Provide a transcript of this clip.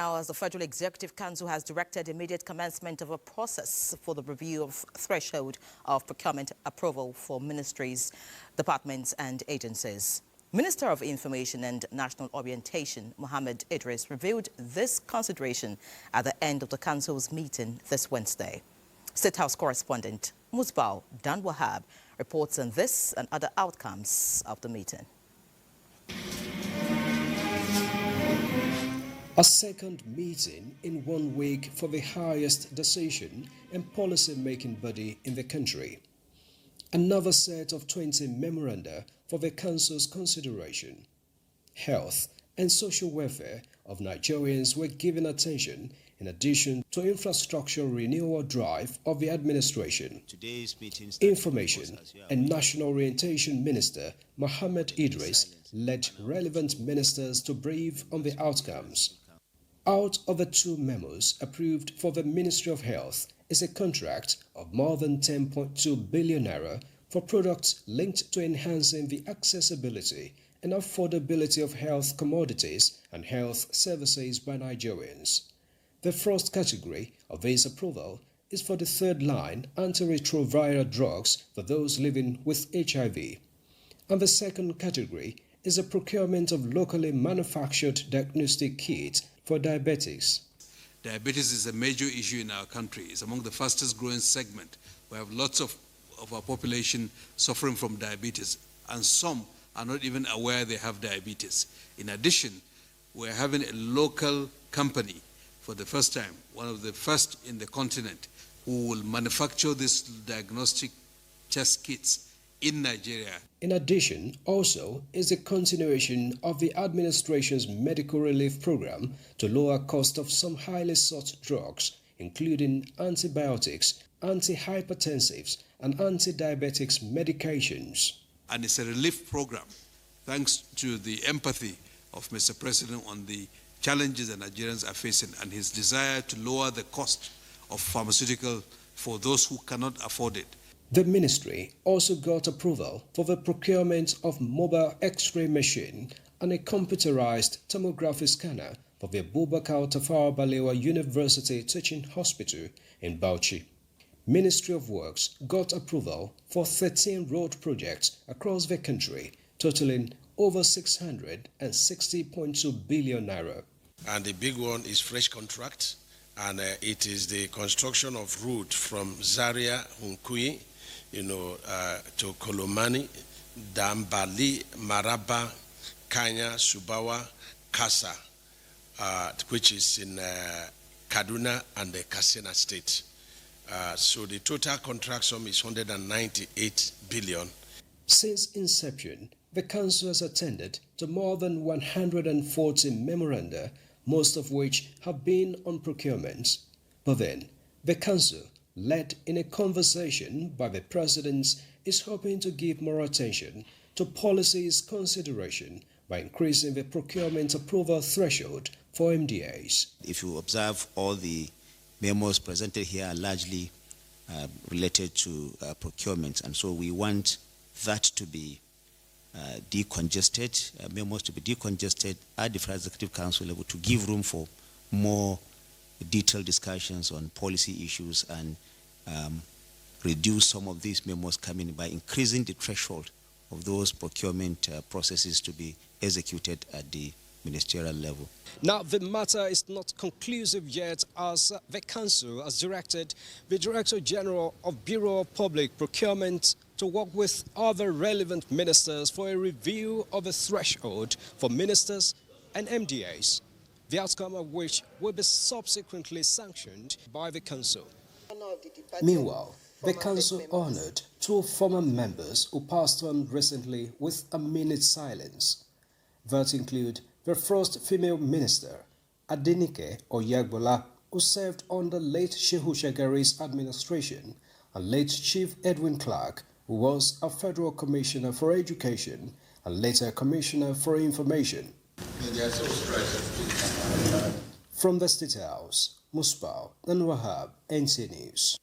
Now, as the Federal Executive Council has directed immediate commencement of a process for the review of threshold of procurement approval for ministries, departments and agencies. Minister of Information and National Orientation, Mohammed Idris, revealed this consideration at the end of the Council's meeting this Wednesday. State House correspondent Musbau Dan-Wahab reports on this and other outcomes of the meeting. A second meeting in 1 week for the highest decision and policy-making body in the country. Another set of 20 memoranda for the Council's consideration. Health and social welfare of Nigerians were given attention in addition to infrastructure renewal drive of the administration. Today's meeting Information and National Orientation Minister Mohammed Idris led relevant ministers to brief on the outcomes. Out of the 2 memos approved for the Ministry of Health is a contract of more than 10.2 billion naira for products linked to enhancing the accessibility and affordability of health commodities and health services by Nigerians. The first category of this approval is for the third-line antiretroviral drugs for those living with HIV. And the second category is a procurement of locally manufactured diagnostic kits for diabetics. Diabetes is a major issue in our country. It's among the fastest growing segment. We have lots of our population suffering from diabetes, and some are not even aware they have diabetes. In addition, we're having a local company for the first time, one of the first in the continent, who will manufacture these diagnostic test kits in Nigeria. In addition, also is the continuation of the administration's medical relief program to lower cost of some highly sought drugs, including antibiotics, antihypertensives, and anti-diabetics medications. And it's a relief program, thanks to the empathy of Mr. President on the challenges that Nigerians are facing and his desire to lower the cost of pharmaceutical for those who cannot afford it. The ministry also got approval for the procurement of mobile X-ray machine and a computerized tomography scanner for the Abubakar Tafawa Balewa University Teaching Hospital in Bauchi. Ministry of Works got approval for 13 road projects across the country, totaling over 660.2 billion naira. And the big one is fresh contract, and it is the construction of route from Zaria, Hunkui, to Kolomani, Dambali, Maraba, Kanya, Subawa, Kasa, which is in Kaduna and the Katsina state. So the total contract sum is 198 billion. Since inception, the Council has attended to more than 140 memoranda, most of which have been on procurement. But then, the Council, led in a conversation by the President, is hoping to give more attention to policies consideration by increasing the procurement approval threshold for MDAs. If you observe, all the memos presented here are largely related to procurement, and so we want that to be decongested, memos to be decongested at the Federal Executive Council level to give room for more detailed discussions on policy issues and reduce some of these memos coming by increasing the threshold of those procurement processes to be executed at the ministerial level. Now, the matter is not conclusive yet, as the Council has directed the Director General of Bureau of Public Procurement to work with other relevant ministers for a review of the threshold for ministers and MDAs, the outcome of which will be subsequently sanctioned by the Council. Meanwhile, the Council honored 2 former members who passed on recently with a minute's silence. That include the first female minister, Adenike Oyagbola, who served under late Shehu Shagari's administration, and late Chief Edwin Clark, who was a Federal Commissioner for Education and later Commissioner for Information. From the State House, Musbau Dan-Wahab, NC News.